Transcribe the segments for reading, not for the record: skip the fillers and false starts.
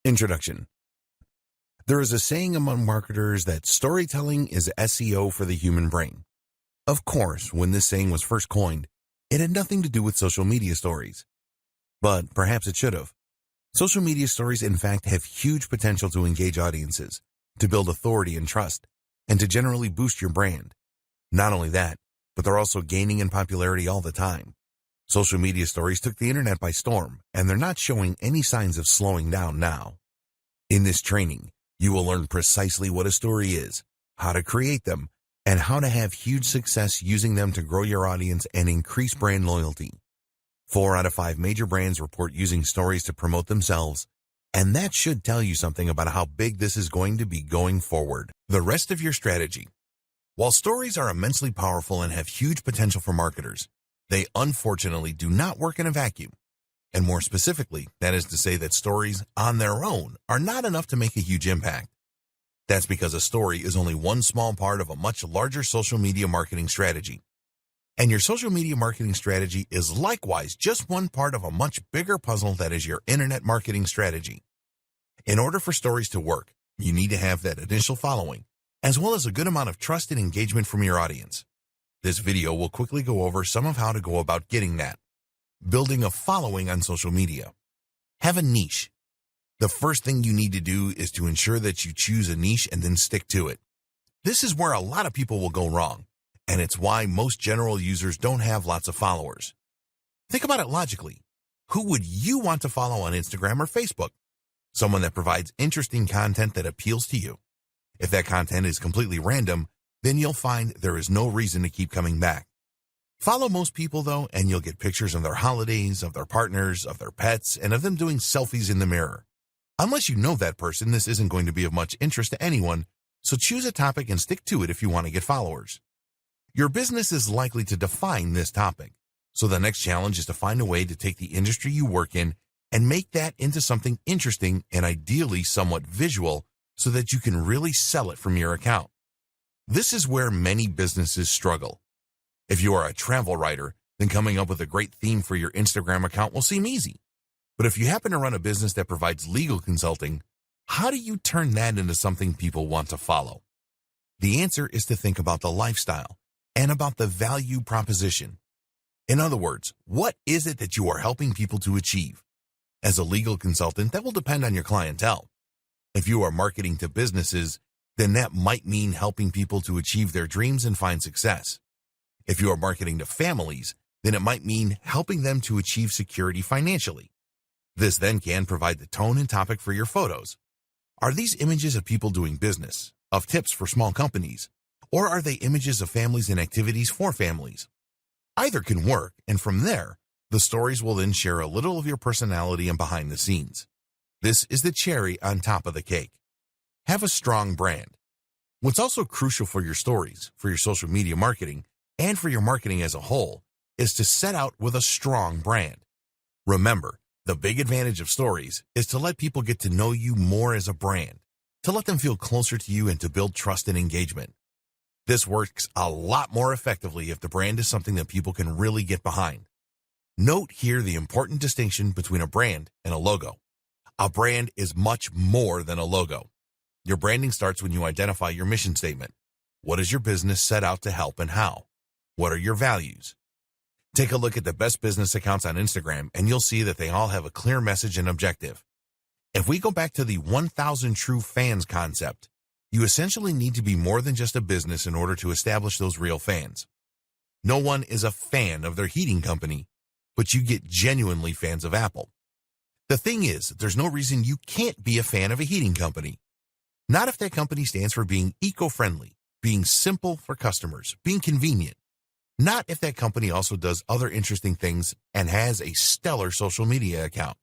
Introduction. There is a saying among marketers that storytelling is SEO for the human brain. Of course, when this saying was first coined, it had nothing to do with social media stories. But perhaps it should have. Social media stories, in fact, have huge potential to engage audiences, to build authority and trust, and to generally boost your brand. Not only that, but they're also gaining in popularity all the time. Social media stories took the internet by storm, and they're not showing any signs of slowing down now. In this training, you will learn precisely what a story is, how to create them, and how to have huge success using them to grow your audience and increase brand loyalty. 4 out of 5 major brands report using stories to promote themselves, and that should tell you something about how big this is going to be going forward. The rest of your strategy. While stories are immensely powerful and have huge potential for marketers, they unfortunately do not work in a vacuum. And more specifically, that is to say that stories on their own are not enough to make a huge impact. That's because a story is only one small part of a much larger social media marketing strategy. And your social media marketing strategy is likewise just one part of a much bigger puzzle that is your internet marketing strategy. In order for stories to work, you need to have that initial following, as well as a good amount of trust and engagement from your audience. This video will quickly go over some of how to go about getting that. Building a following on social media. Have a niche. The first thing you need to do is to ensure that you choose a niche and then stick to it. This is where a lot of people will go wrong, and it's why most general users don't have lots of followers. Think about it logically. Who would you want to follow on Instagram or Facebook? Someone that provides interesting content that appeals to you. If that content is completely random, then you'll find there is no reason to keep coming back. Follow most people, though, and you'll get pictures of their holidays, of their partners, of their pets, and of them doing selfies in the mirror. Unless you know that person, this isn't going to be of much interest to anyone, so choose a topic and stick to it if you want to get followers. Your business is likely to define this topic, so the next challenge is to find a way to take the industry you work in and make that into something interesting and ideally somewhat visual so that you can really sell it from your account. This is where many businesses struggle. If you are a travel writer, then coming up with a great theme for your Instagram account will seem easy. But if you happen to run a business that provides legal consulting, how do you turn that into something people want to follow? The answer is to think about the lifestyle and about the value proposition. In other words, what is it that you are helping people to achieve? As a legal consultant, that will depend on your clientele. If you are marketing to businesses, then that might mean helping people to achieve their dreams and find success. If you are marketing to families, then it might mean helping them to achieve security financially. This then can provide the tone and topic for your photos. Are these images of people doing business, of tips for small companies, or are they images of families and activities for families? Either can work, and from there, the stories will then share a little of your personality and behind the scenes. This is the cherry on top of the cake. Have a strong brand. What's also crucial for your stories, for your social media marketing, and for your marketing as a whole, is to set out with a strong brand. Remember, the big advantage of stories is to let people get to know you more as a brand, to let them feel closer to you and to build trust and engagement. This works a lot more effectively if the brand is something that people can really get behind. Note here the important distinction between a brand and a logo. A brand is much more than a logo. Your branding starts when you identify your mission statement. What is your business set out to help and how? What are your values? Take a look at the best business accounts on Instagram and you'll see that they all have a clear message and objective. If we go back to the 1,000 true fans concept, you essentially need to be more than just a business in order to establish those real fans. No one is a fan of their heating company, but you get genuinely fans of Apple. The thing is, there's no reason you can't be a fan of a heating company. Not if that company stands for being eco-friendly, being simple for customers, being convenient. Not if that company also does other interesting things and has a stellar social media account.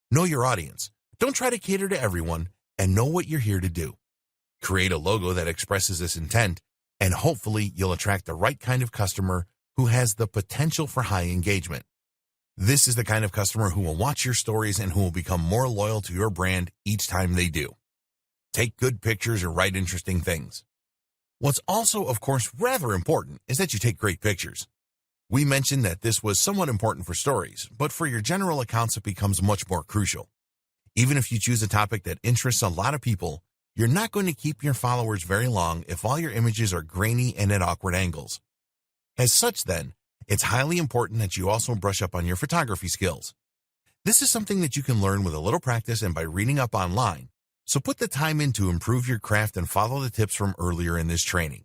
Know your audience. Don't try to cater to everyone, and know what you're here to do. Create a logo that expresses this intent, and hopefully you'll attract the right kind of customer who has the potential for high engagement. This is the kind of customer who will watch your stories and who will become more loyal to your brand each time they do. Take good pictures and write interesting things. What's also, of course, rather important is that you take great pictures. We mentioned that this was somewhat important for stories, but for your general accounts it becomes much more crucial. Even if you choose a topic that interests a lot of people, you're not going to keep your followers very long if all your images are grainy and at awkward angles. As such, then, it's highly important that you also brush up on your photography skills. This is something that you can learn with a little practice and by reading up online, so put the time in to improve your craft and follow the tips from earlier in this training.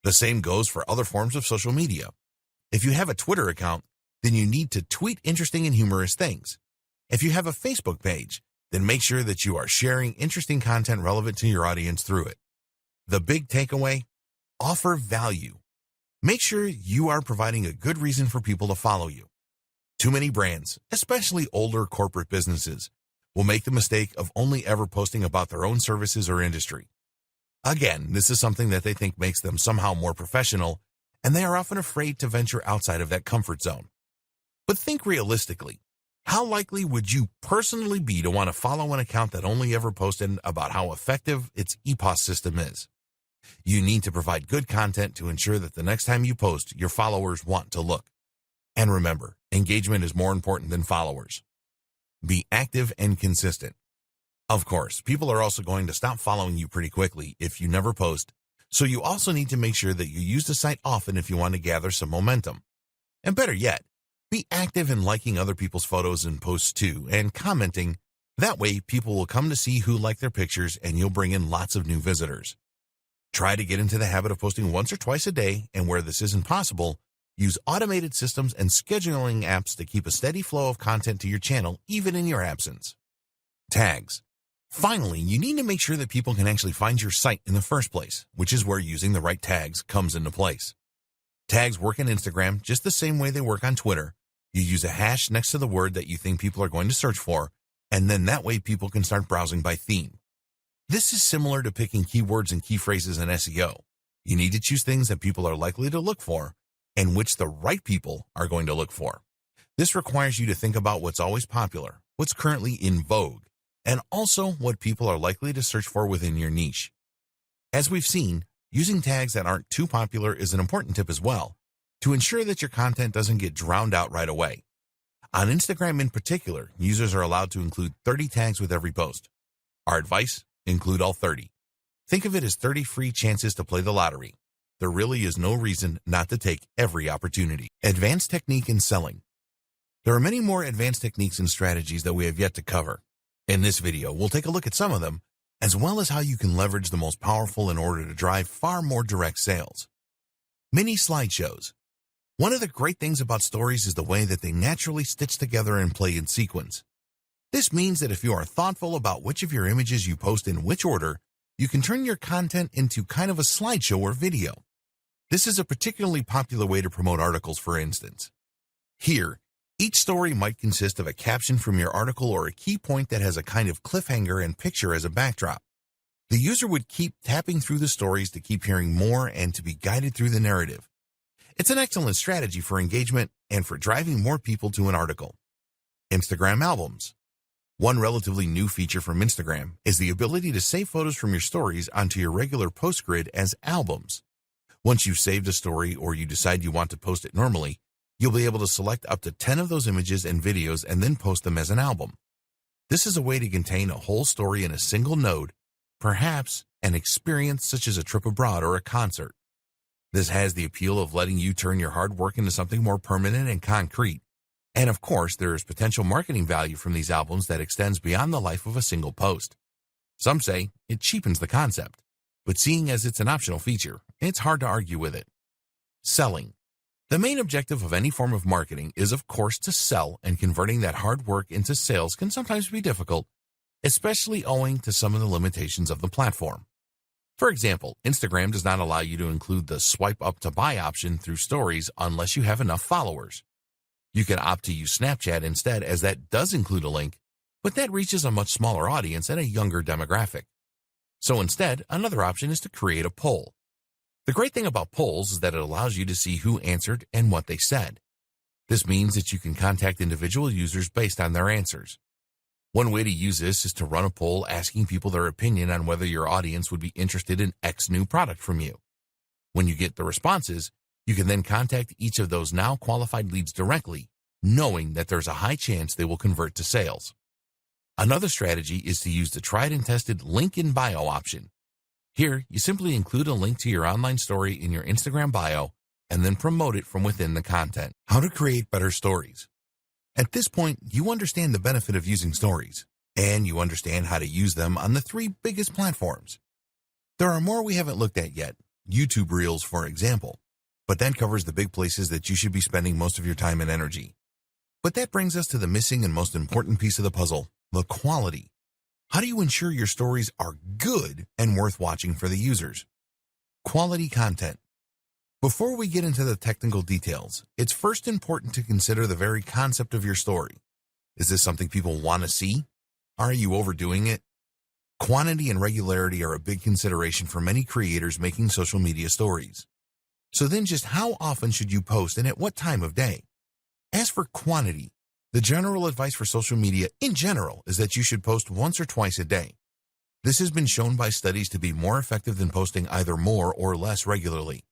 The same goes for other forms of social media. If you have a Twitter account, then you need to tweet interesting and humorous things. If you have a Facebook page, then make sure that you are sharing interesting content relevant to your audience through it. The big takeaway: offer value. Make sure you are providing a good reason for people to follow you. Too many brands, especially older corporate businesses, will make the mistake of only ever posting about their own services or industry. Again, this is something that they think makes them somehow more professional, and they are often afraid to venture outside of that comfort zone. But think realistically. How likely would you personally be to want to follow an account that only ever posted about how effective its EPOS system is? You need to provide good content to ensure that the next time you post, your followers want to look. And remember, engagement is more important than followers. Be active and consistent. Of course, people are also going to stop following you pretty quickly if you never post, so you also need to make sure that you use the site often if you want to gather some momentum. And better yet, be active in liking other people's photos and posts too, and commenting. That way, people will come to see who like their pictures and you'll bring in lots of new visitors. Try to get into the habit of posting once or twice a day, and where this isn't possible, use automated systems and scheduling apps to keep a steady flow of content to your channel, even in your absence. Tags. Finally, you need to make sure that people can actually find your site in the first place, which is where using the right tags comes into place. Tags work in Instagram just the same way they work on Twitter. You use a hash next to the word that you think people are going to search for, and then that way people can start browsing by theme. This is similar to picking keywords and key phrases in SEO. You need to choose things that people are likely to look for, and which the right people are going to look for. This requires you to think about what's always popular, what's currently in vogue, and also what people are likely to search for within your niche. As we've seen, using tags that aren't too popular is an important tip as well, to ensure that your content doesn't get drowned out right away. On Instagram in particular, users are allowed to include 30 tags with every post. Our advice: include all 30. Think of it as 30 free chances to play the lottery. There really is no reason not to take every opportunity. Advanced technique in selling. There are many more advanced techniques and strategies that we have yet to cover. In this video, we'll take a look at some of them, as well as how you can leverage the most powerful in order to drive far more direct sales. Mini slideshows. One of the great things about stories is the way that they naturally stitch together and play in sequence. This means that if you are thoughtful about which of your images you post in which order, you can turn your content into kind of a slideshow or video. This is a particularly popular way to promote articles, for instance. Here, each story might consist of a caption from your article or a key point that has a kind of cliffhanger and picture as a backdrop. The user would keep tapping through the stories to keep hearing more and to be guided through the narrative. It's an excellent strategy for engagement and for driving more people to an article. Instagram albums. One relatively new feature from Instagram is the ability to save photos from your stories onto your regular post grid as albums. Once you've saved a story or you decide you want to post it normally, you'll be able to select up to 10 of those images and videos and then post them as an album. This is a way to contain a whole story in a single node, perhaps an experience such as a trip abroad or a concert. This has the appeal of letting you turn your hard work into something more permanent and concrete. And of course, there is potential marketing value from these albums that extends beyond the life of a single post. Some say it cheapens the concept, but seeing as it's an optional feature, it's hard to argue with it. Selling. The main objective of any form of marketing is, of course, to sell, and converting that hard work into sales can sometimes be difficult, especially owing to some of the limitations of the platform. For example, Instagram does not allow you to include the swipe up to buy option through stories unless you have enough followers. You can opt to use Snapchat instead, as that does include a link, but that reaches a much smaller audience and a younger demographic. So instead, another option is to create a poll. The great thing about polls is that it allows you to see who answered and what they said. This means that you can contact individual users based on their answers. One way to use this is to run a poll asking people their opinion on whether your audience would be interested in X new product from you. When you get the responses, you can then contact each of those now qualified leads directly, knowing that there's a high chance they will convert to sales. Another strategy is to use the tried and tested link in bio option. Here, you simply include a link to your online story in your Instagram bio and then promote it from within the content. How to create better stories. At this point, you understand the benefit of using stories, and you understand how to use them on the 3 biggest platforms. There are more we haven't looked at yet, YouTube Reels for example, but that covers the big places that you should be spending most of your time and energy. But that brings us to the missing and most important piece of the puzzle, the quality. How do you ensure your stories are good and worth watching for the users? Quality content. Before we get into the technical details, it's first important to consider the very concept of your story. Is this something people want to see? Are you overdoing it? Quantity and regularity are a big consideration for many creators making social media stories. So then just how often should you post and at what time of day? As for quantity, the general advice for social media in general is that you should post once or twice a day. This has been shown by studies to be more effective than posting either more or less regularly.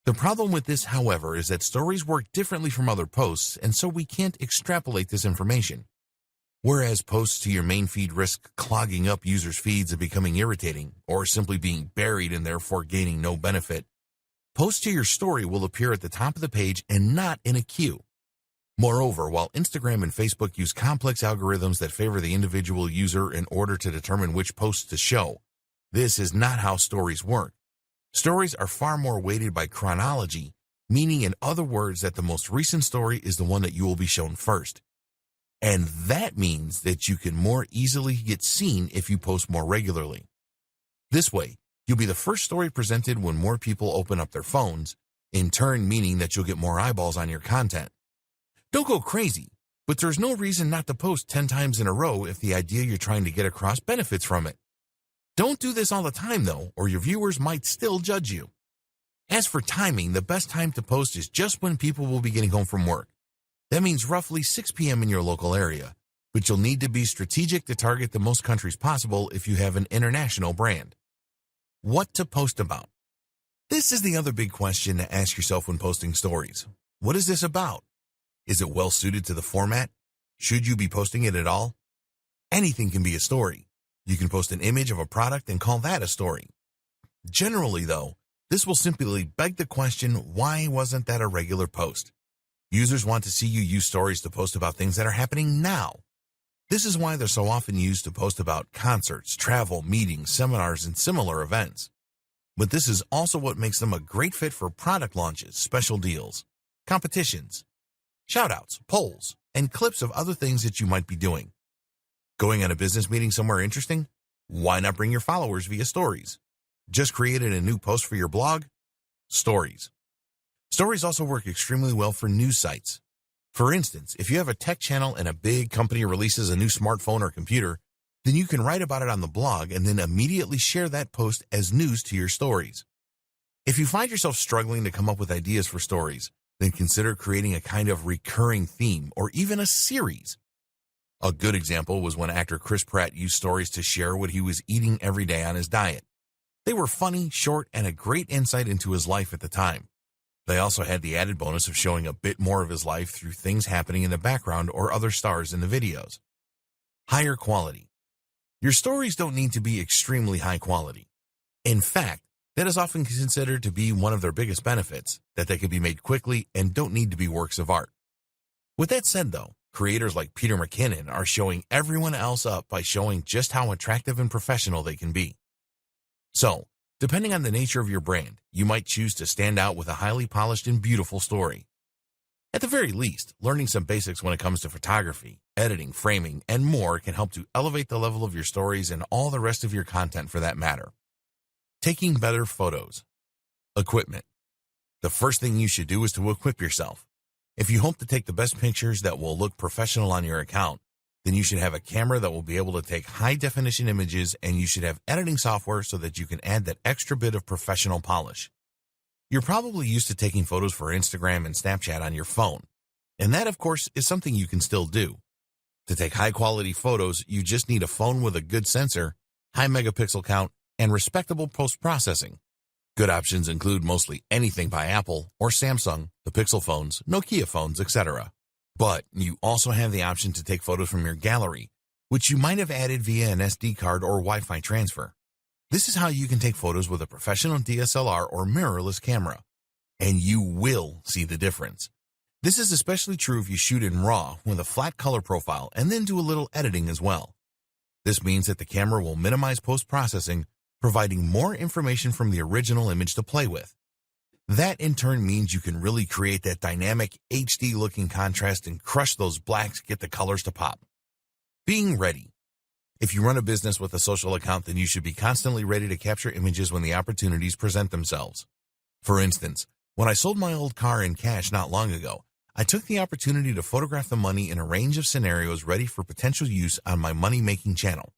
The problem with this, however, is that stories work differently from other posts, and so we can't extrapolate this information. Whereas posts to your main feed risk clogging up users' feeds and becoming irritating, or simply being buried and therefore gaining no benefit, posts to your story will appear at the top of the page and not in a queue. Moreover, while Instagram and Facebook use complex algorithms that favor the individual user in order to determine which posts to show, this is not how stories work. Stories are far more weighted by chronology, meaning in other words that the most recent story is the one that you will be shown first. And that means that you can more easily get seen if you post more regularly. This way, you'll be the first story presented when more people open up their phones, in turn meaning that you'll get more eyeballs on your content. Don't go crazy, but there's no reason not to post 10 times in a row if the idea you're trying to get across benefits from it. Don't do this all the time though, or your viewers might still judge you. As for timing, the best time to post is just when people will be getting home from work. That means roughly 6 p.m. in your local area, but you'll need to be strategic to target the most countries possible if you have an international brand. What to post about? This is the other big question to ask yourself when posting stories. What is this about? Is it well suited to the format? Should you be posting it at all? Anything can be a story. You can post an image of a product and call that a story. Generally, though, this will simply beg the question, why wasn't that a regular post? Users want to see you use stories to post about things that are happening now. This is why they're so often used to post about concerts, travel, meetings, seminars, and similar events. But this is also what makes them a great fit for product launches, special deals, competitions, shoutouts, polls, and clips of other things that you might be doing. Going on a business meeting somewhere interesting? Why not bring your followers via stories? Just created a new post for your blog? Stories. Stories also work extremely well for news sites. For instance, if you have a tech channel and a big company releases a new smartphone or computer, then you can write about it on the blog and then immediately share that post as news to your stories. If you find yourself struggling to come up with ideas for stories, then consider creating a kind of recurring theme or even a series. A good example was when actor Chris Pratt used stories to share what he was eating every day on his diet. They were funny, short, and a great insight into his life at the time. They also had the added bonus of showing a bit more of his life through things happening in the background or other stars in the videos. Higher quality. Your stories don't need to be extremely high quality. In fact, that is often considered to be one of their biggest benefits, that they can be made quickly and don't need to be works of art. With that said, though, creators like Peter McKinnon are showing everyone else up by showing just how attractive and professional they can be. So, depending on the nature of your brand, you might choose to stand out with a highly polished and beautiful story. At the very least, learning some basics when it comes to photography, editing, framing, and more can help to elevate the level of your stories and all the rest of your content for that matter. Taking better photos. Equipment. The first thing you should do is to equip yourself. If you hope to take the best pictures that will look professional on your account, then you should have a camera that will be able to take high-definition images, and you should have editing software so that you can add that extra bit of professional polish. You're probably used to taking photos for Instagram and Snapchat on your phone, and that, of course, is something you can still do. To take high-quality photos, you just need a phone with a good sensor, high megapixel count, and respectable post-processing. Good options include mostly anything by Apple or Samsung, the Pixel phones, Nokia phones, etc. But you also have the option to take photos from your gallery, which you might have added via an SD card or Wi-Fi transfer. This is how you can take photos with a professional DSLR or mirrorless camera, and you will see the difference. This is especially true if you shoot in RAW with a flat color profile and then do a little editing as well. This means that the camera will minimize post-processing, providing more information from the original image to play with. That in turn means you can really create that dynamic HD-looking contrast and crush those blacks, get the colors to pop. Being ready. If you run a business with a social account, then you should be constantly ready to capture images when the opportunities present themselves. For instance, when I sold my old car in cash not long ago, I took the opportunity to photograph the money in a range of scenarios ready for potential use on my money-making channel.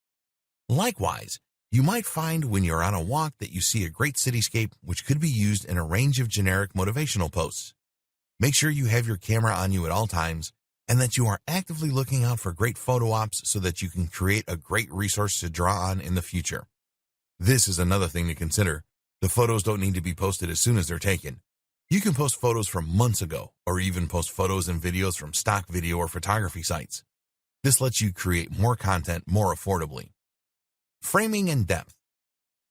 Likewise, you might find when you're on a walk that you see a great cityscape which could be used in a range of generic motivational posts. Make sure you have your camera on you at all times and that you are actively looking out for great photo ops so that you can create a great resource to draw on in the future. This is another thing to consider. The photos don't need to be posted as soon as they're taken. You can post photos from months ago or even post photos and videos from stock video or photography sites. This lets you create more content more affordably. Framing and depth.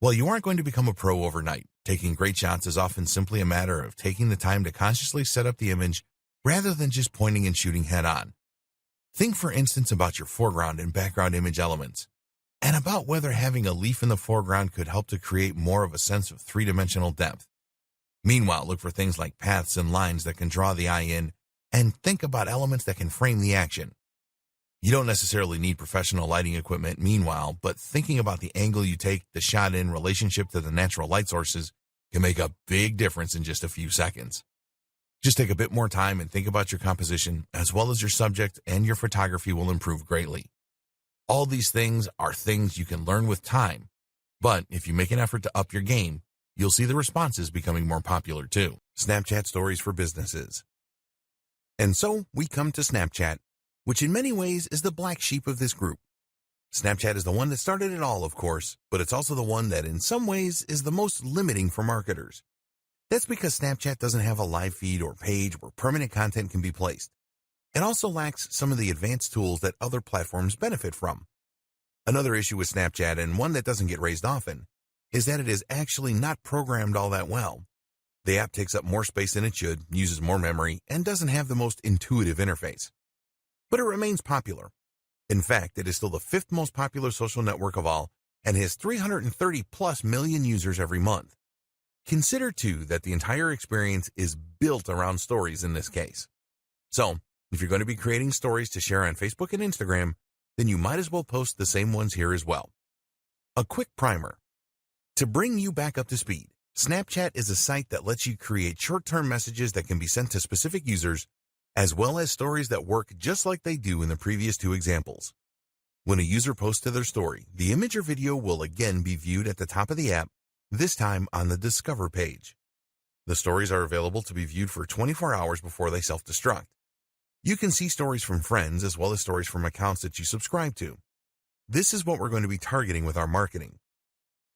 While you aren't going to become a pro overnight, taking great shots is often simply a matter of taking the time to consciously set up the image rather than just pointing and shooting head-on. Think, for instance, about your foreground and background image elements, and about whether having a leaf in the foreground could help to create more of a sense of three-dimensional depth. Meanwhile, look for things like paths and lines that can draw the eye in, and think about elements that can frame the action. You don't necessarily need professional lighting equipment meanwhile, but thinking about the angle you take the shot in relationship to the natural light sources can make a big difference in just a few seconds. Just take a bit more time and think about your composition, as well as your subject, and your photography will improve greatly. All these things are things you can learn with time, but if you make an effort to up your game, you'll see the responses becoming more popular too. Snapchat stories for businesses. And so we come to Snapchat, which in many ways is the black sheep of this group. Snapchat is the one that started it all, of course, but it's also the one that in some ways is the most limiting for marketers. That's because Snapchat doesn't have a live feed or page where permanent content can be placed. It also lacks some of the advanced tools that other platforms benefit from. Another issue with Snapchat, and one that doesn't get raised often, is that it is actually not programmed all that well. The app takes up more space than it should, uses more memory, and doesn't have the most intuitive interface. But it remains popular. In fact, it is still the 5th most popular social network of all and has 330 plus million users every month. Consider, too, that the entire experience is built around stories in this case. So, if you're going to be creating stories to share on Facebook and Instagram, then you might as well post the same ones here as well. A quick primer. To bring you back up to speed, Snapchat is a site that lets you create short-term messages that can be sent to specific users, as well as stories that work just like they do in the previous 2 examples. When a user posts to their story, the image or video will again be viewed at the top of the app, this time on the Discover page. The stories are available to be viewed for 24 hours before they self-destruct. You can see stories from friends as well as stories from accounts that you subscribe to. This is what we're going to be targeting with our marketing.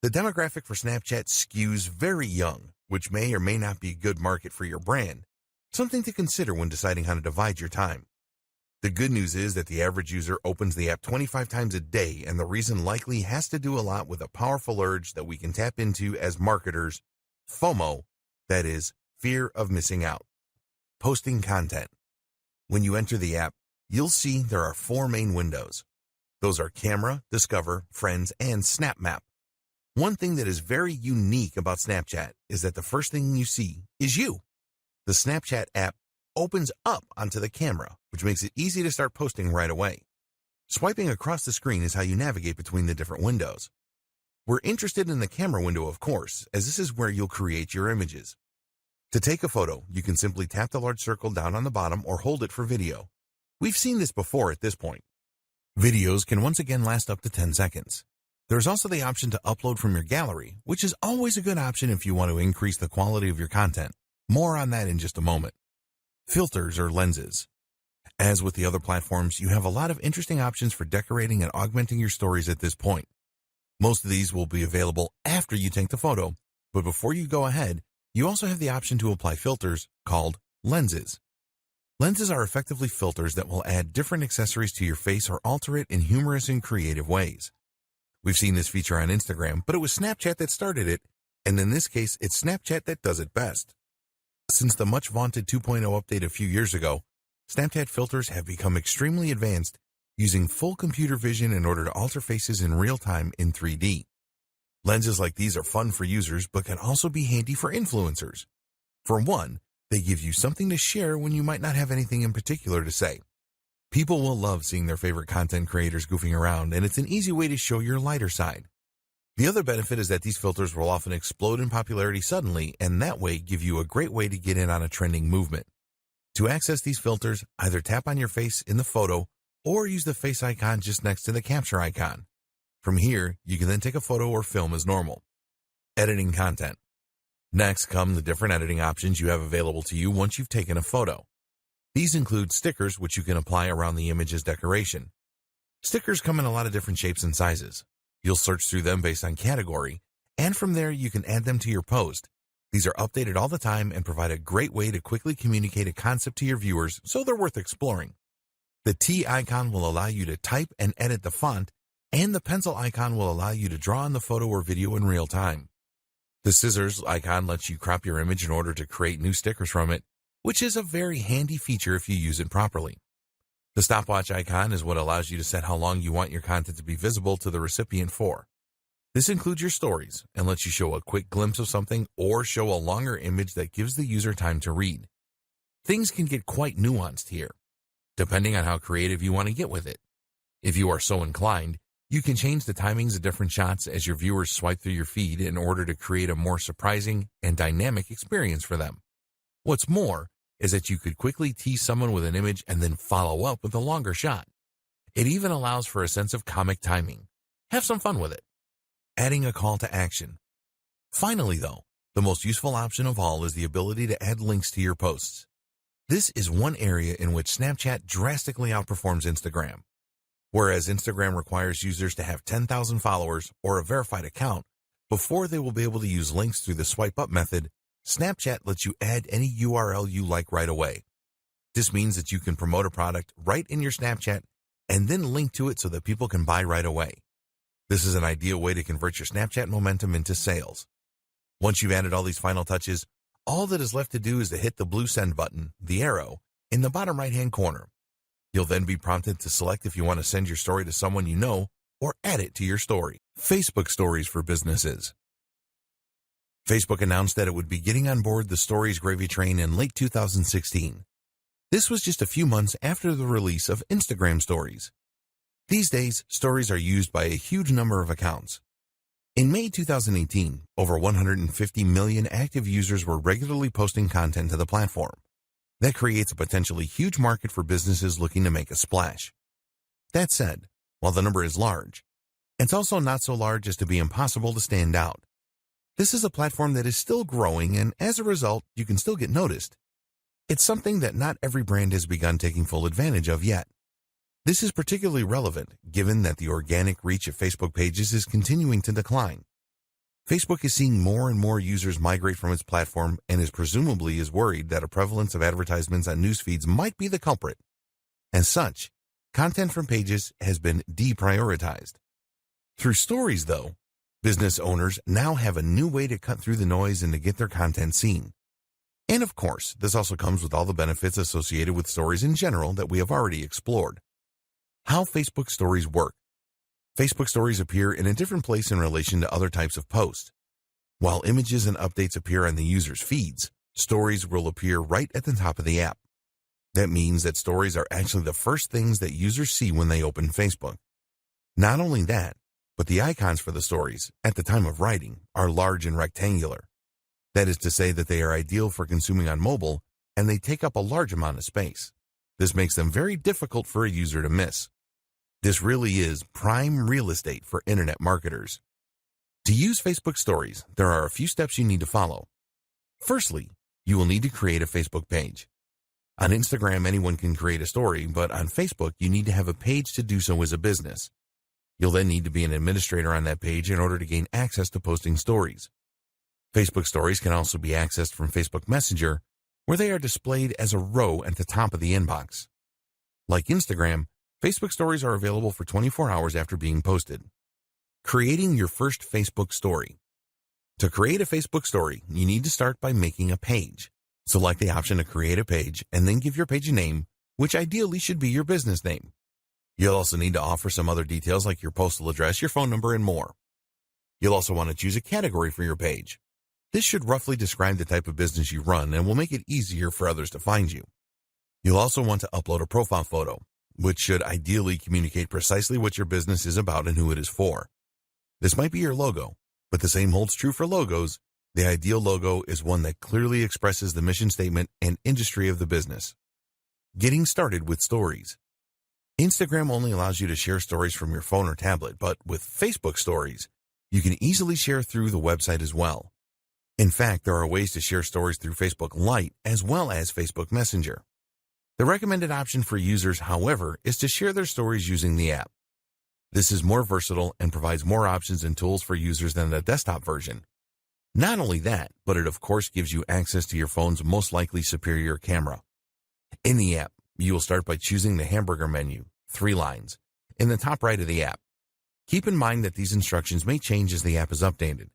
The demographic for Snapchat skews very young, which may or may not be a good market for your brand, something to consider when deciding how to divide your time. The good news is that the average user opens the app 25 times a day, and the reason likely has to do a lot with a powerful urge that we can tap into as marketers, FOMO, that is, fear of missing out. Posting content. When you enter the app, you'll see there are 4 main windows. Those are Camera, Discover, Friends, and Snap Map. One thing that is very unique about Snapchat is that the first thing you see is you. The Snapchat app opens up onto the camera, which makes it easy to start posting right away. Swiping across the screen is how you navigate between the different windows. We're interested in the camera window, of course, as this is where you'll create your images. To take a photo, you can simply tap the large circle down on the bottom or hold it for video. We've seen this before at this point. Videos can once again last up to 10 seconds. There's also the option to upload from your gallery, which is always a good option if you want to increase the quality of your content. More on that in just a moment. Filters or lenses. As with the other platforms, you have a lot of interesting options for decorating and augmenting your stories at this point. Most of these will be available after you take the photo, but before you go ahead, you also have the option to apply filters called lenses. Lenses are effectively filters that will add different accessories to your face or alter it in humorous and creative ways. We've seen this feature on Instagram, but it was Snapchat that started it, and in this case, it's Snapchat that does it best. Since the much vaunted 2.0 update a few years ago, Snapchat filters have become extremely advanced, using full computer vision in order to alter faces in real time in 3D. Lenses like these are fun for users, but can also be handy for influencers. For one, they give you something to share when you might not have anything in particular to say. People will love seeing their favorite content creators goofing around, and it's an easy way to show your lighter side. The other benefit is that these filters will often explode in popularity suddenly, and that way give you a great way to get in on a trending movement. To access these filters, either tap on your face in the photo or use the face icon just next to the capture icon. From here, you can then take a photo or film as normal. Editing content. Next come the different editing options you have available to you once you've taken a photo. These include stickers, which you can apply around the image's decoration. Stickers come in a lot of different shapes and sizes. You'll search through them based on category, and from there you can add them to your post. These are updated all the time and provide a great way to quickly communicate a concept to your viewers, so they're worth exploring. The T icon will allow you to type and edit the font, and the pencil icon will allow you to draw on the photo or video in real time. The scissors icon lets you crop your image in order to create new stickers from it, which is a very handy feature if you use it properly. The stopwatch icon is what allows you to set how long you want your content to be visible to the recipient for. This includes your stories and lets you show a quick glimpse of something or show a longer image that gives the user time to read. Things can get quite nuanced here, depending on how creative you want to get with it. If you are so inclined, you can change the timings of different shots as your viewers swipe through your feed in order to create a more surprising and dynamic experience for them. What's more is that you could quickly tease someone with an image and then follow up with a longer shot. It even allows for a sense of comic timing. Have some fun with it. Adding a call to action. Finally, though, the most useful option of all is the ability to add links to your posts. This is one area in which Snapchat drastically outperforms Instagram. Whereas Instagram requires users to have 10,000 followers or a verified account before they will be able to use links through the swipe up method, Snapchat lets you add any URL you like right away. This means that you can promote a product right in your Snapchat and then link to it so that people can buy right away. This is an ideal way to convert your Snapchat momentum into sales. Once you've added all these final touches, all that is left to do is to hit the blue send button, the arrow, in the bottom right-hand corner. You'll then be prompted to select if you want to send your story to someone you know or add it to your story. Facebook Stories for businesses. Facebook announced that it would be getting on board the Stories gravy train in late 2016. This was just a few months after the release of Instagram Stories. These days, Stories are used by a huge number of accounts. In May 2018, over 150 million active users were regularly posting content to the platform. That creates a potentially huge market for businesses looking to make a splash. That said, while the number is large, it's also not so large as to be impossible to stand out. This is a platform that is still growing, and as a result, you can still get noticed. It's something that not every brand has begun taking full advantage of yet. This is particularly relevant, given that the organic reach of Facebook pages is continuing to decline. Facebook is seeing more and more users migrate from its platform and is worried that a prevalence of advertisements on news feeds might be the culprit. As such, content from pages has been deprioritized. Through Stories, though, business owners now have a new way to cut through the noise and to get their content seen. And of course, this also comes with all the benefits associated with Stories in general that we have already explored. How Facebook Stories work. Facebook Stories appear in a different place in relation to other types of posts. While images and updates appear on the user's feeds, Stories will appear right at the top of the app. That means that Stories are actually the first things that users see when they open Facebook. Not only that, but the icons for the Stories, at the time of writing, are large and rectangular. That is to say that they are ideal for consuming on mobile, and they take up a large amount of space. This makes them very difficult for a user to miss. This really is prime real estate for internet marketers. To use Facebook Stories, there are a few steps you need to follow. Firstly, you will need to create a Facebook page. On Instagram, anyone can create a story, but on Facebook, you need to have a page to do so as a business. You'll then need to be an administrator on that page in order to gain access to posting stories. Facebook Stories can also be accessed from Facebook Messenger, where they are displayed as a row at the top of the inbox. Like Instagram, Facebook stories are available for 24 hours after being posted. Creating your first Facebook story. To create a Facebook story, you need to start by making a page. Select the option to create a page and then give your page a name, which ideally should be your business name. You'll also need to offer some other details like your postal address, your phone number, and more. You'll also want to choose a category for your page. This should roughly describe the type of business you run and will make it easier for others to find you. You'll also want to upload a profile photo, which should ideally communicate precisely what your business is about and who it is for. This might be your logo, but the same holds true for logos. The ideal logo is one that clearly expresses the mission statement and industry of the business. Getting started with stories. Instagram only allows you to share stories from your phone or tablet, but with Facebook stories, you can easily share through the website as well. In fact, there are ways to share stories through Facebook Lite as well as Facebook Messenger. The recommended option for users, however, is to share their stories using the app. This is more versatile and provides more options and tools for users than the desktop version. Not only that, but it of course gives you access to your phone's most likely superior camera. In the app, you will start by choosing the hamburger menu, 3 lines, in the top right of the app. Keep in mind that these instructions may change as the app is updated.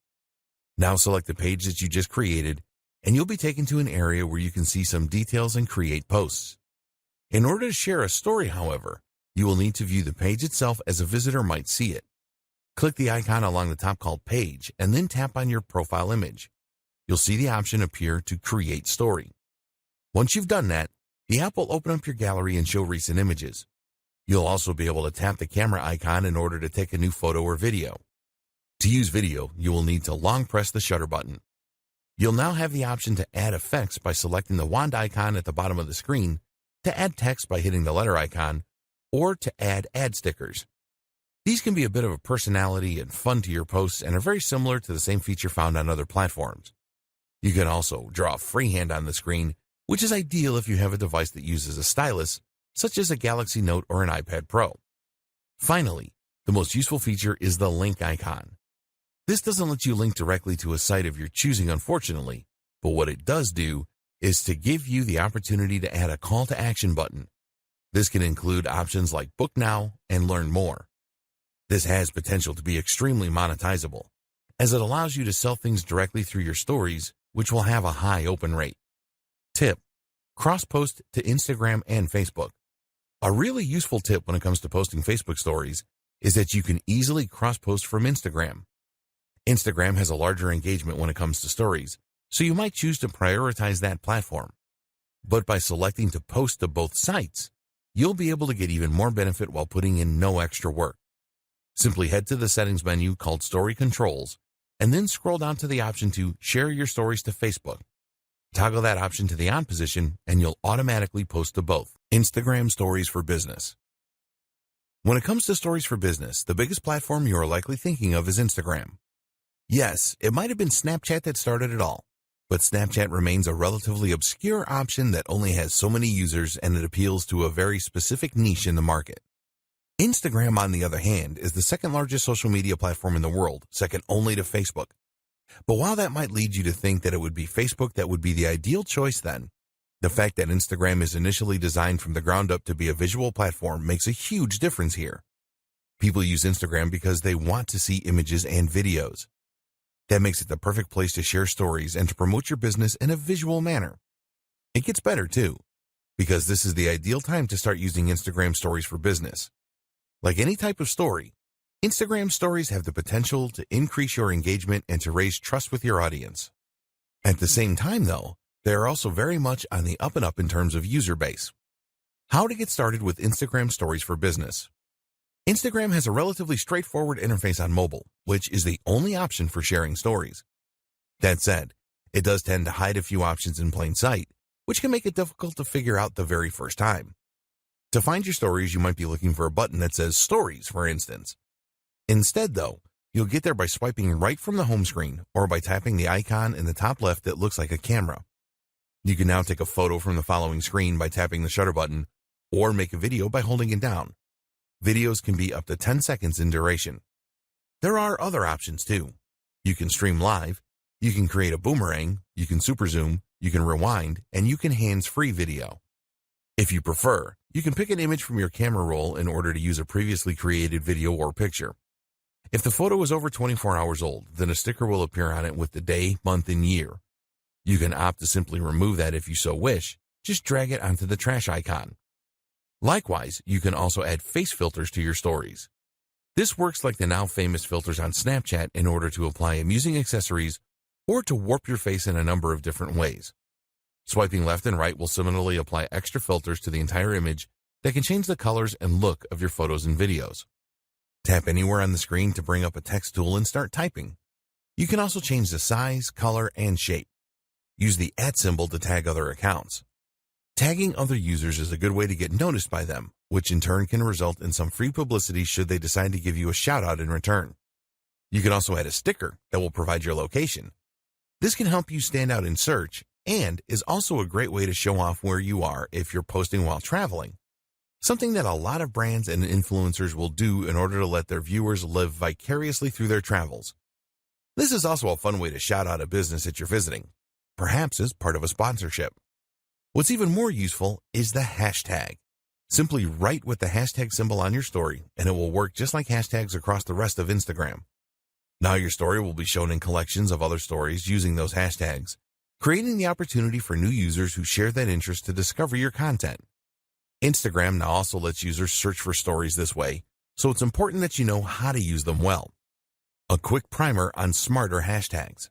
Now select the page that you just created, and you'll be taken to an area where you can see some details and create posts. In order to share a story, however, you will need to view the page itself as a visitor might see it. Click the icon along the top called Page and then tap on your profile image. You'll see the option appear to Create Story. Once you've done that, the app will open up your gallery and show recent images. You'll also be able to tap the camera icon in order to take a new photo or video. To use video, you will need to long press the shutter button. You'll now have the option to add effects by selecting the wand icon at the bottom of the screen, to add text by hitting the letter icon, or to add ad stickers. These can be a bit of a personality and fun to your posts and are very similar to the same feature found on other platforms. You can also draw freehand on the screen, which is ideal if you have a device that uses a stylus, such as a Galaxy Note or an iPad Pro. Finally, the most useful feature is the link icon. This doesn't let you link directly to a site of your choosing, unfortunately, but what it does do is to give you the opportunity to add a call to action button. This can include options like Book Now and Learn More. This has potential to be extremely monetizable, as it allows you to sell things directly through your stories, which will have a high open rate. Tip: cross-post to Instagram and Facebook. A really useful tip when it comes to posting Facebook stories is that you can easily cross-post from Instagram. Instagram has a larger engagement when it comes to stories, so you might choose to prioritize that platform. But by selecting to post to both sites, you'll be able to get even more benefit while putting in no extra work. Simply head to the settings menu called Story Controls, and then scroll down to the option to Share Your Stories to Facebook. Toggle that option to the on position, and you'll automatically post to both. Instagram Stories for Business. When it comes to stories for business, the biggest platform you are likely thinking of is Instagram. Yes, it might have been Snapchat that started it all, but Snapchat remains a relatively obscure option that only has so many users, and it appeals to a very specific niche in the market. Instagram, on the other hand, is the second largest social media platform in the world, second only to Facebook. But while that might lead you to think that it would be Facebook that would be the ideal choice then, the fact that Instagram is initially designed from the ground up to be a visual platform makes a huge difference here. People use Instagram because they want to see images and videos. That makes it the perfect place to share stories and to promote your business in a visual manner. It gets better too, because this is the ideal time to start using Instagram stories for business. Like any type of story, Instagram stories have the potential to increase your engagement and to raise trust with your audience. At the same time, though, they are also very much on the up and up in terms of user base. How to get started with Instagram stories for business. Instagram has a relatively straightforward interface on mobile, which is the only option for sharing stories. That said, it does tend to hide a few options in plain sight, which can make it difficult to figure out the very first time. To find your stories, you might be looking for a button that says Stories, for instance. Instead, though, you'll get there by swiping right from the home screen or by tapping the icon in the top left that looks like a camera. You can now take a photo from the following screen by tapping the shutter button, or make a video by holding it down. Videos can be up to 10 seconds in duration. There are other options too. You can stream live, you can create a boomerang, you can super zoom, you can rewind, and you can hands-free video. If you prefer, you can pick an image from your camera roll in order to use a previously created video or picture. If the photo is over 24 hours old, then a sticker will appear on it with the day, month, and year. You can opt to simply remove that if you so wish. Just drag it onto the trash icon. Likewise, you can also add face filters to your stories. This works like the now famous filters on Snapchat in order to apply amusing accessories or to warp your face in a number of different ways. Swiping left and right will similarly apply extra filters to the entire image that can change the colors and look of your photos and videos. Tap anywhere on the screen to bring up a text tool and start typing. You can also change the size, color, and shape. Use the @ symbol to tag other accounts. Tagging other users is a good way to get noticed by them, which in turn can result in some free publicity should they decide to give you a shout-out in return. You can also add a sticker that will provide your location. This can help you stand out in search and is also a great way to show off where you are if you're posting while traveling, something that a lot of brands and influencers will do in order to let their viewers live vicariously through their travels. This is also a fun way to shout out a business that you're visiting, perhaps as part of a sponsorship. What's even more useful is the hashtag. Simply write with the hashtag symbol on your story, and it will work just like hashtags across the rest of Instagram. Now your story will be shown in collections of other stories using those hashtags, creating the opportunity for new users who share that interest to discover your content. Instagram now also lets users search for stories this way, so it's important that you know how to use them well. A quick primer on smarter hashtags.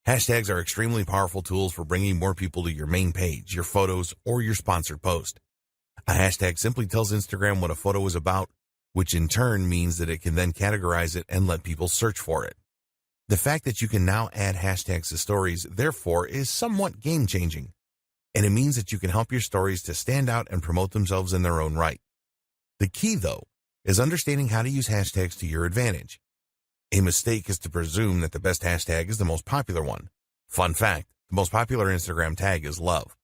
Hashtags are extremely powerful tools for bringing more people to your main page, your photos, or your sponsored post. A hashtag simply tells Instagram what a photo is about, which in turn means that it can then categorize it and let people search for it. The fact that you can now add hashtags to stories, therefore, is somewhat game-changing, and it means that you can help your stories to stand out and promote themselves in their own right. The key, though, is understanding how to use hashtags to your advantage. A mistake is to presume that the best hashtag is the most popular one. Fun fact, the most popular Instagram tag is love.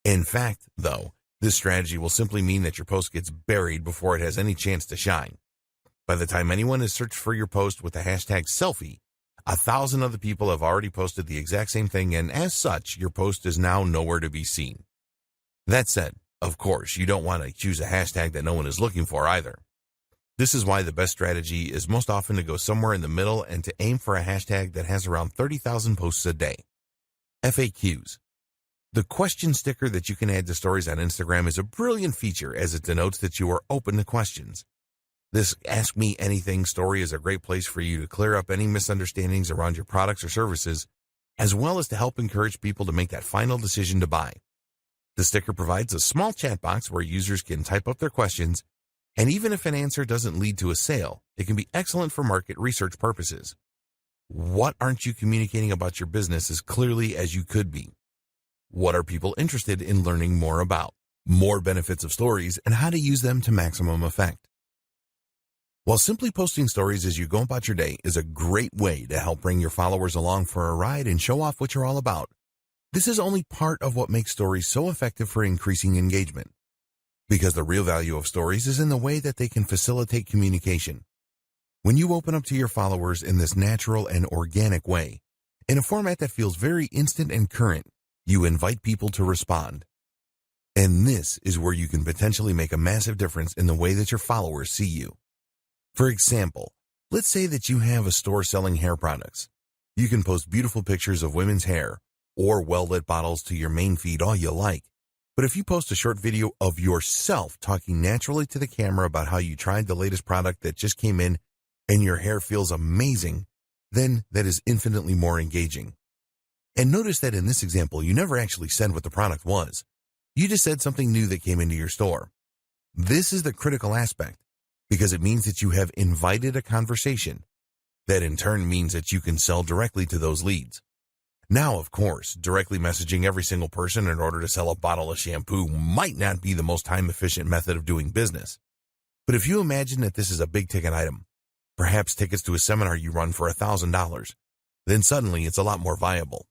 In fact, though, this strategy will simply mean that your post gets buried before it has any chance to shine. By the time anyone has searched for your post with the hashtag selfie, 1,000 other people have already posted the exact same thing, and as such, your post is now nowhere to be seen. That said, of course, you don't want to choose a hashtag that no one is looking for either. This is why the best strategy is most often to go somewhere in the middle and to aim for a hashtag that has around 30,000 posts a day. FAQs. The question sticker that you can add to stories on Instagram is a brilliant feature as it denotes that you are open to questions. This Ask Me Anything story is a great place for you to clear up any misunderstandings around your products or services, as well as to help encourage people to make that final decision to buy. The sticker provides a small chat box where users can type up their questions, and even if an answer doesn't lead to a sale, it can be excellent for market research purposes. What aren't you communicating about your business as clearly as you could be? What are people interested in learning more about? More benefits of stories and how to use them to maximum effect. While simply posting stories as you go about your day is a great way to help bring your followers along for a ride and show off what you're all about, this is only part of what makes stories so effective for increasing engagement. Because the real value of stories is in the way that they can facilitate communication. When you open up to your followers in this natural and organic way, in a format that feels very instant and current, you invite people to respond. And this is where you can potentially make a massive difference in the way that your followers see you. For example, let's say that you have a store selling hair products. You can post beautiful pictures of women's hair or well-lit bottles to your main feed all you like. But if you post a short video of yourself talking naturally to the camera about how you tried the latest product that just came in and your hair feels amazing, then that is infinitely more engaging. And notice that in this example, you never actually said what the product was. You just said something new that came into your store. This is the critical aspect because it means that you have invited a conversation. That in turn means that you can sell directly to those leads. Now, of course, directly messaging every single person in order to sell a bottle of shampoo might not be the most time-efficient method of doing business. But if you imagine that this is a big-ticket item, perhaps tickets to a seminar you run for $1,000, then suddenly it's a lot more viable.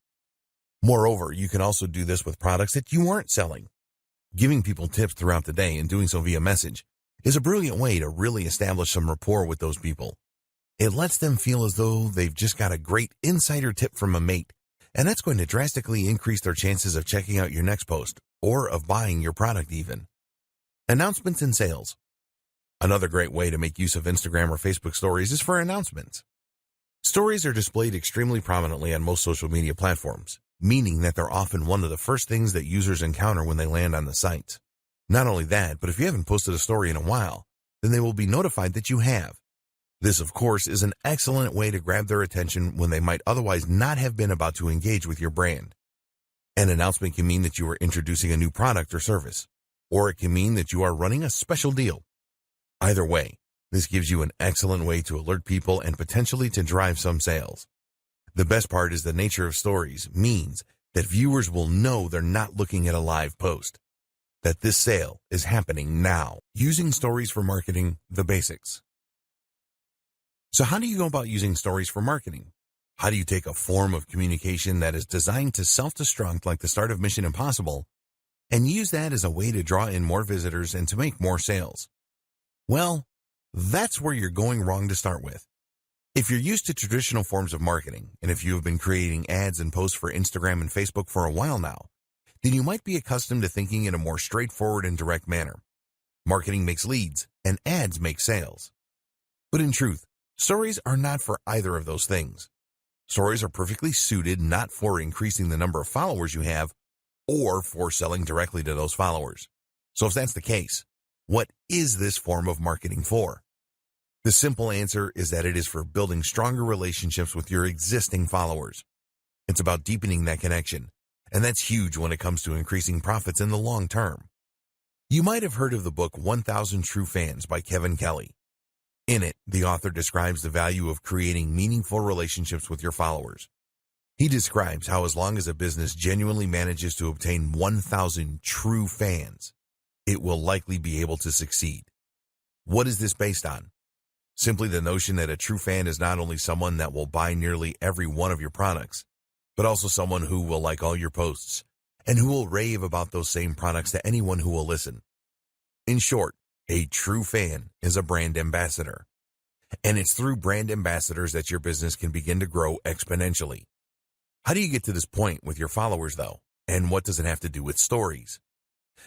Moreover, you can also do this with products that you aren't selling. Giving people tips throughout the day and doing so via message is a brilliant way to really establish some rapport with those people. It lets them feel as though they've just got a great insider tip from a mate, And that's going to drastically increase their chances of checking out your next post or of buying your product even. Announcements and sales. Another great way to make use of Instagram or Facebook stories is for announcements. Stories are displayed extremely prominently on most social media platforms, meaning that they're often one of the first things that users encounter when they land on the site. Not only that, but if you haven't posted a story in a while, then they will be notified that you have. This, of course, is an excellent way to grab their attention when they might otherwise not have been about to engage with your brand. An announcement can mean that you are introducing a new product or service, or it can mean that you are running a special deal. Either way, this gives you an excellent way to alert people and potentially to drive some sales. The best part is the nature of stories means that viewers will know they're not looking at a live post, that this sale is happening now. Using stories for marketing, the basics. So how do you go about using stories for marketing? How do you take a form of communication that is designed to self-destruct like the start of Mission Impossible and use that as a way to draw in more visitors and to make more sales? Well, that's where you're going wrong to start with. If you're used to traditional forms of marketing, and if you have been creating ads and posts for Instagram and Facebook for a while now, then you might be accustomed to thinking in a more straightforward and direct manner. Marketing makes leads, and ads make sales. But in truth, stories are not for either of those things. Stories are perfectly suited not for increasing the number of followers you have or for selling directly to those followers. So if that's the case, what is this form of marketing for? The simple answer is that it is for building stronger relationships with your existing followers. It's about deepening that connection, and that's huge when it comes to increasing profits in the long term. You might have heard of the book 1,000 True Fans by Kevin Kelly. In it, the author describes the value of creating meaningful relationships with your followers. He describes how as long as a business genuinely manages to obtain 1,000 true fans, it will likely be able to succeed. What is this based on? Simply the notion that a true fan is not only someone that will buy nearly every one of your products, but also someone who will like all your posts and who will rave about those same products to anyone who will listen. In short, a true fan is a brand ambassador. And it's through brand ambassadors that your business can begin to grow exponentially. How do you get to this point with your followers, though? And what does it have to do with stories?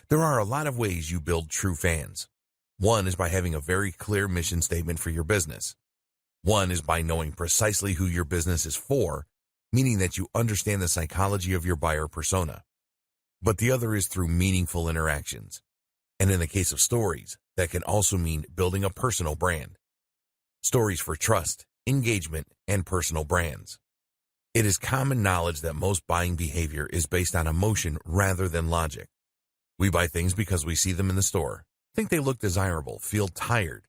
There are a lot of ways you build true fans. One is by having a very clear mission statement for your business. One is by knowing precisely who your business is for, meaning that you understand the psychology of your buyer persona. But the other is through meaningful interactions. And in the case of stories, that can also mean building a personal brand. Stories for trust, engagement, and personal brands. It is common knowledge that most buying behavior is based on emotion rather than logic. We buy things because we see them in the store, think they look desirable, feel tired,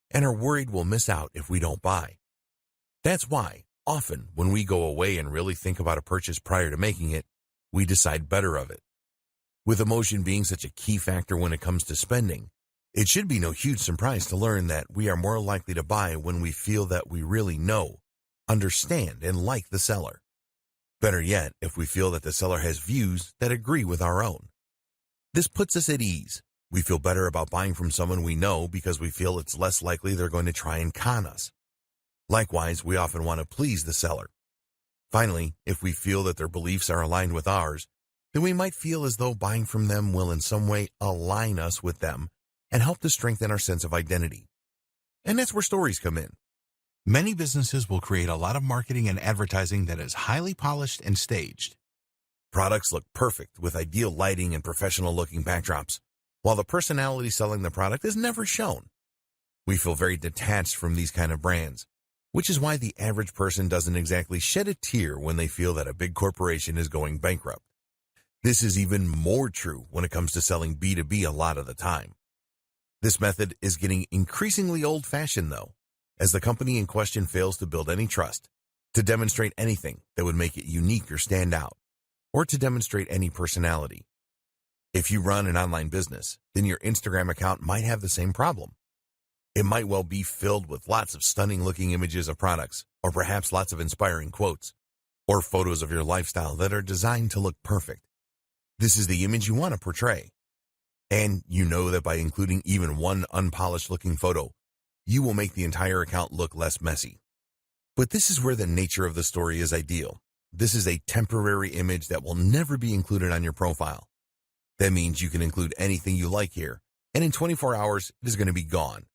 and are worried we'll miss out if we don't buy. That's why, often, when we go away and really think about a purchase prior to making it, we decide better of it. With emotion being such a key factor when it comes to spending, it should be no huge surprise to learn that we are more likely to buy when we feel that we really know, understand, and like the seller. Better yet, if we feel that the seller has views that agree with our own. This puts us at ease. We feel better about buying from someone we know because we feel it's less likely they're going to try and con us. Likewise, we often want to please the seller. Finally, if we feel that their beliefs are aligned with ours, then we might feel as though buying from them will in some way align us with them and help to strengthen our sense of identity. And that's where stories come in. Many businesses will create a lot of marketing and advertising that is highly polished and staged. Products look perfect with ideal lighting and professional-looking backdrops, while the personality selling the product is never shown. We feel very detached from these kind of brands, which is why the average person doesn't exactly shed a tear when they feel that a big corporation is going bankrupt. This is even more true when it comes to selling B2B a lot of the time. This method is getting increasingly old-fashioned, though, as the company in question fails to build any trust, to demonstrate anything that would make it unique or stand out, or to demonstrate any personality. If you run an online business, then your Instagram account might have the same problem. It might well be filled with lots of stunning-looking images of products, or perhaps lots of inspiring quotes, or photos of your lifestyle that are designed to look perfect. This is the image you want to portray. And you know that by including even one unpolished-looking photo, you will make the entire account look less messy. But this is where the nature of the story is ideal, this is a temporary image that will never be included on your profile. That means you can include anything you like here, and in 24 hours, it is going to be gone.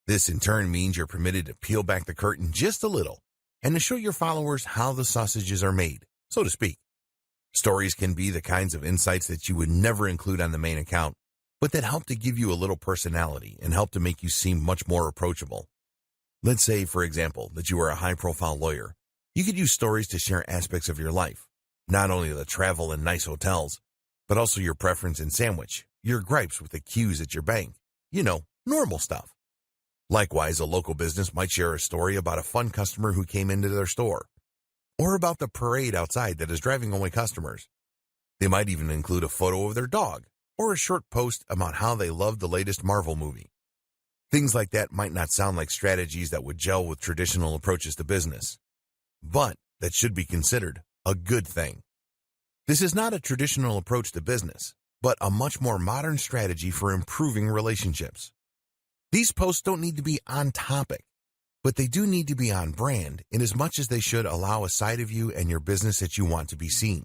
This in turn means you're permitted to peel back the curtain just a little and to show your followers how the sausages are made, so to speak. Stories can be the kinds of insights that you would never include on the main account, but that help to give you a little personality and help to make you seem much more approachable. Let's say, for example, that you are a high-profile lawyer. You could use stories to share aspects of your life, not only the travel and nice hotels, but also your preference in sandwich, your gripes with the queues at your bank, normal stuff. Likewise, a local business might share a story about a fun customer who came into their store, or about the parade outside that is driving away customers. They might even include a photo of their dog, or a short post about how they loved the latest Marvel movie. Things like that might not sound like strategies that would gel with traditional approaches to business, but that should be considered a good thing. This is not a traditional approach to business, but a much more modern strategy for improving relationships. These posts don't need to be on topic, but they do need to be on brand in as much as they should allow a side of you and your business that you want to be seen.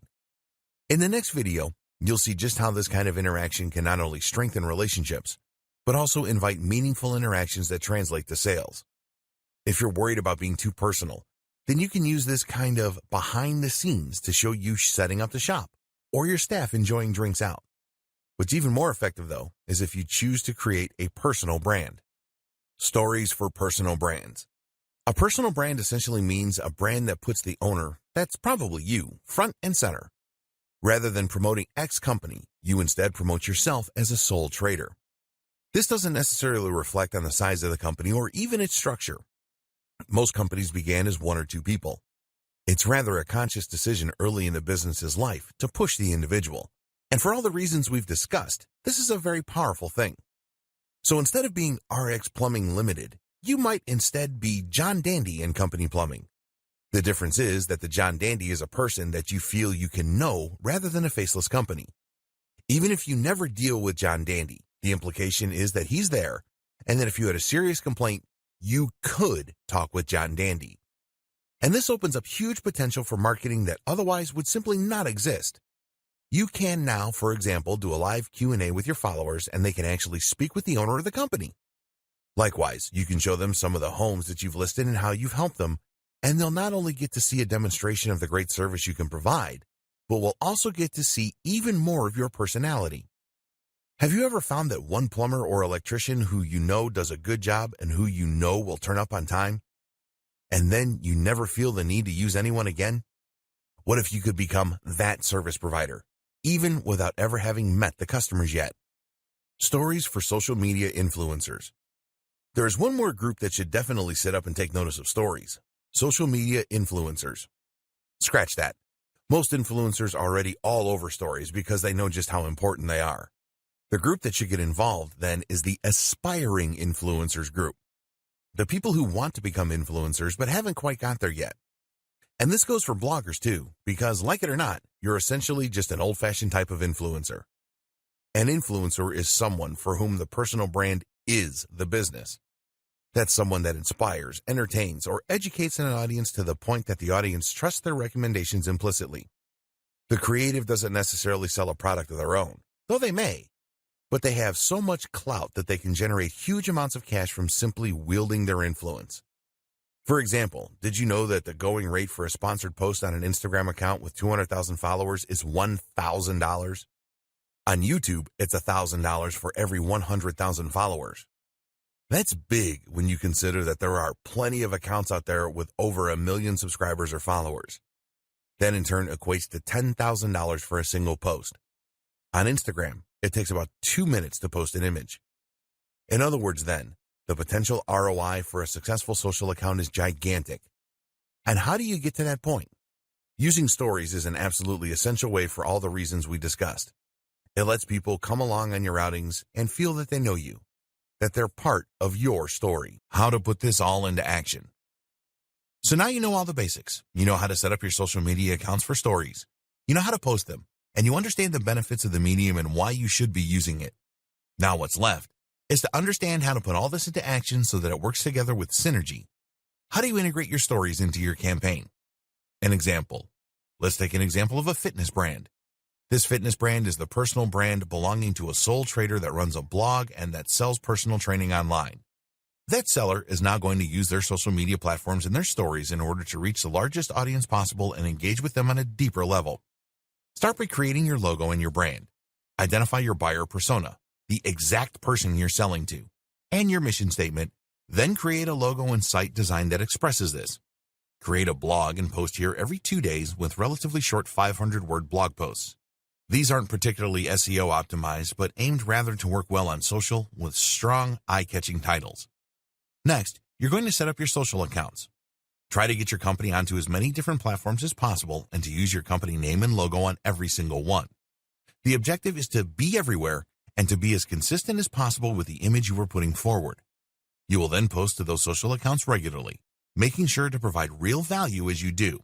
In the next video, you'll see just how this kind of interaction can not only strengthen relationships, but also invite meaningful interactions that translate to sales. If you're worried about being too personal, then you can use this kind of behind the scenes to show you setting up the shop or your staff enjoying drinks out. What's even more effective, though, is if you choose to create a personal brand. Stories for personal brands. A personal brand essentially means a brand that puts the owner, that's probably you, front and center. Rather than promoting X company, you instead promote yourself as a sole trader. This doesn't necessarily reflect on the size of the company or even its structure. Most companies began as one or two people. It's rather a conscious decision early in the business's life to push the individual. And for all the reasons we've discussed, this is a very powerful thing. So instead of being RX Plumbing Limited, you might instead be John Dandy and Company Plumbing. The difference is that the John Dandy is a person that you feel you can know rather than a faceless company. Even if you never deal with John Dandy, the implication is that he's there, and that if you had a serious complaint, you could talk with John Dandy. And this opens up huge potential for marketing that otherwise would simply not exist. You can now, for example, do a live Q&A with your followers, and they can actually speak with the owner of the company. Likewise, you can show them some of the homes that you've listed and how you've helped them, and they'll not only get to see a demonstration of the great service you can provide, but will also get to see even more of your personality. Have you ever found that one plumber or electrician who you know does a good job and who you know will turn up on time, and then you never feel the need to use anyone again? What if you could become that service provider, even without ever having met the customers yet? Stories for social media influencers. There is one more group that should definitely sit up and take notice of stories: social media influencers. Scratch that. Most influencers are already all over stories because they know just how important they are. The group that should get involved, then, is the aspiring influencers group. The people who want to become influencers but haven't quite got there yet. And this goes for bloggers too, because like it or not, you're essentially just an old-fashioned type of influencer. An influencer is someone for whom the personal brand is the business. That's someone that inspires, entertains, or educates an audience to the point that the audience trusts their recommendations implicitly. The creative doesn't necessarily sell a product of their own, though they may. But they have so much clout that they can generate huge amounts of cash from simply wielding their influence. For example, did you know that the going rate for a sponsored post on an Instagram account with 200,000 followers is $1,000? On YouTube, it's $1,000 for every 100,000 followers. That's big when you consider that there are plenty of accounts out there with over 1 million subscribers or followers. That in turn equates to $10,000 for a single post. On Instagram, it takes about 2 minutes to post an image. In other words, then, the potential ROI for a successful social account is gigantic. And how do you get to that point? Using stories is an absolutely essential way for all the reasons we discussed. It lets people come along on your outings and feel that they know you, that they're part of your story. How to put this all into action. So now you know all the basics. You know how to set up your social media accounts for stories. You know how to post them, and you understand the benefits of the medium and why you should be using it. Now what's left is to understand how to put all this into action so that it works together with synergy. How do you integrate your stories into your campaign? An example. Let's take an example of a fitness brand. This fitness brand is the personal brand belonging to a sole trader that runs a blog and that sells personal training online. That seller is now going to use their social media platforms and their stories in order to reach the largest audience possible and engage with them on a deeper level. Start by creating your logo and your brand. Identify your buyer persona, the exact person you're selling to, and your mission statement. Then create a logo and site design that expresses this. Create a blog and post here every 2 days with relatively short 500-word blog posts. These aren't particularly SEO optimized, but aimed rather to work well on social with strong, eye-catching titles. Next, you're going to set up your social accounts. Try to get your company onto as many different platforms as possible and to use your company name and logo on every single one. The objective is to be everywhere and to be as consistent as possible with the image you are putting forward. You will then post to those social accounts regularly, making sure to provide real value as you do.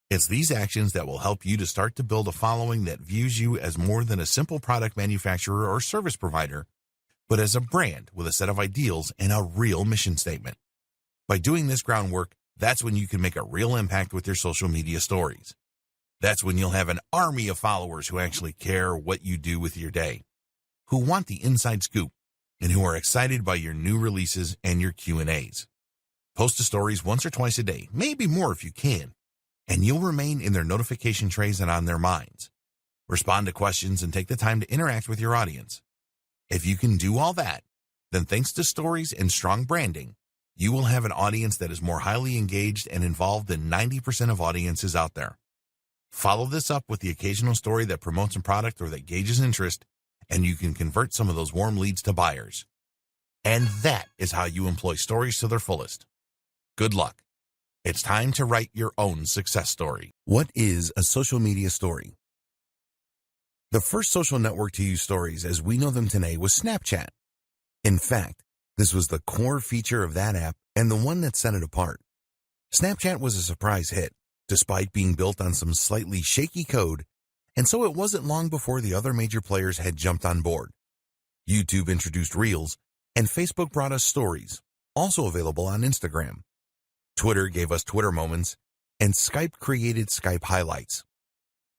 It's these actions that will help you to start to build a following that views you as more than a simple product manufacturer or service provider, but as a brand with a set of ideals and a real mission statement. By doing this groundwork, that's when you can make a real impact with your social media stories. That's when you'll have an army of followers who actually care what you do with your day, who want the inside scoop, and who are excited by your new releases and your Q&As. Post the stories once or twice a day, maybe more if you can, and you'll remain in their notification trays and on their minds. Respond to questions and take the time to interact with your audience. If you can do all that, then thanks to stories and strong branding, you will have an audience that is more highly engaged and involved than 90% of audiences out there. Follow this up with the occasional story that promotes a product or that gauges interest, and you can convert some of those warm leads to buyers. And that is how you employ stories to their fullest. Good luck. It's time to write your own success story. What is a social media story? The first social network to use stories as we know them today was Snapchat. In fact, this was the core feature of that app and the one that set it apart. Snapchat was a surprise hit, despite being built on some slightly shaky code, and so it wasn't long before the other major players had jumped on board. YouTube introduced Reels, and Facebook brought us Stories, also available on Instagram. Twitter gave us Twitter Moments, and Skype created Skype Highlights.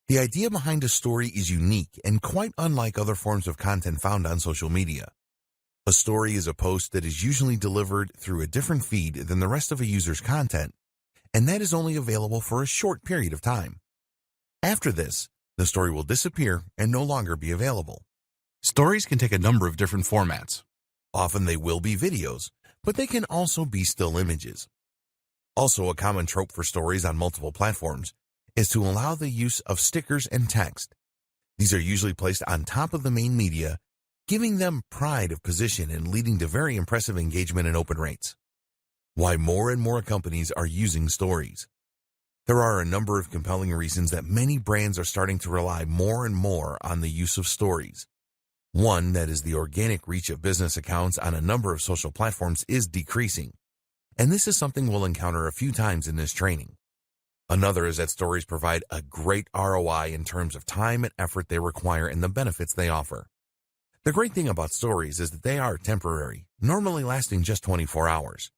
The idea behind a story is unique and quite unlike other forms of content found on social media. A story is a post that is usually delivered through a different feed than the rest of a user's content, and that is only available for a short period of time. After this, the story will disappear and no longer be available. Stories can take a number of different formats. Often they will be videos, but they can also be still images. Also, a common trope for stories on multiple platforms is to allow the use of stickers and text. These are usually placed on top of the main media, giving them pride of position and leading to very impressive engagement and open rates. Why more and more companies are using stories. There are a number of compelling reasons that many brands are starting to rely more and more on the use of stories. One, that is the organic reach of business accounts on a number of social platforms is decreasing, and this is something we'll encounter a few times in this training. Another is that stories provide a great ROI in terms of time and effort they require and the benefits they offer. The great thing about stories is that they are temporary, normally lasting just 24 hours.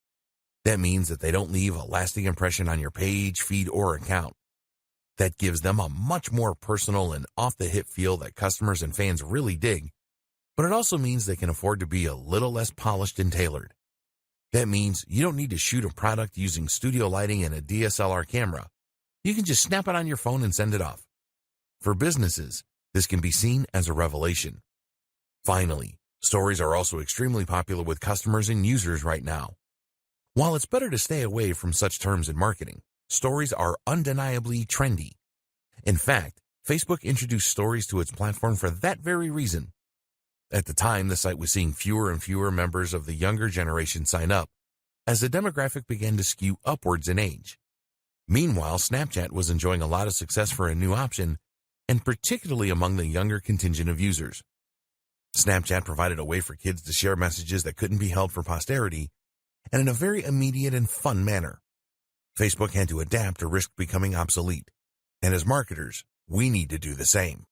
That means that they don't leave a lasting impression on your page, feed, or account. That gives them a much more personal and off-the-hip feel that customers and fans really dig, but it also means they can afford to be a little less polished and tailored. That means you don't need to shoot a product using studio lighting and a DSLR camera. You can just snap it on your phone and send it off. For businesses, this can be seen as a revelation. Finally, stories are also extremely popular with customers and users right now. While it's better to stay away from such terms in marketing, stories are undeniably trendy. In fact, Facebook introduced stories to its platform for that very reason. At the time, the site was seeing fewer and fewer members of the younger generation sign up, as the demographic began to skew upwards in age. Meanwhile, Snapchat was enjoying a lot of success for a new option, and particularly among the younger contingent of users. Snapchat provided a way for kids to share messages that couldn't be held for posterity, and in a very immediate and fun manner. Facebook had to adapt to risk becoming obsolete, and as marketers, we need to do the same.